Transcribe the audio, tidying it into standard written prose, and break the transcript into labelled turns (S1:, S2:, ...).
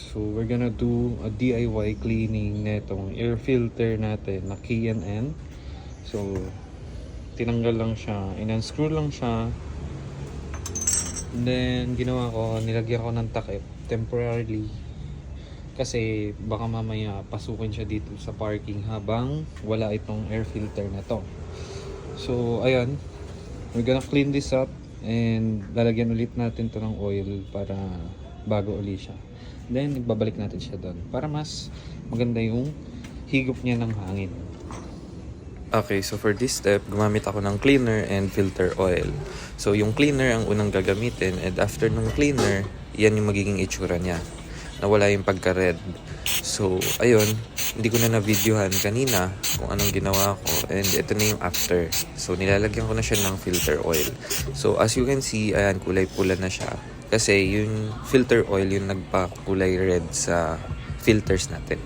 S1: So we're gonna do a DIY cleaning netong air filter natin na K&N. So tinanggal lang siya, in-unscrew lang siya. And then ginawa ko, nilagyan ko ng takip temporarily. Kasi baka mamaya pasukin siya dito sa parking habang wala itong air filter na to. So ayan, we're gonna clean this up and lalagyan ulit natin to ng oil para bago ulit siya. Then babalik natin siya doon para mas maganda yung higop niya ng hangin. Okay, so for this step, gumamit ako ng cleaner and filter oil. So yung cleaner ang unang gagamitin, and after ng cleaner, yan yung magiging itsura niya. Nawala yung pagka-red. So ayun, hindi ko na na-videohan kanina kung anong ginawa ko, and ito na yung after. So nilalagyan ko na siya ng filter oil. So as you can see, ayan, kulay pula na siya. Kasi yung filter oil yung nagpakulay red sa filters natin.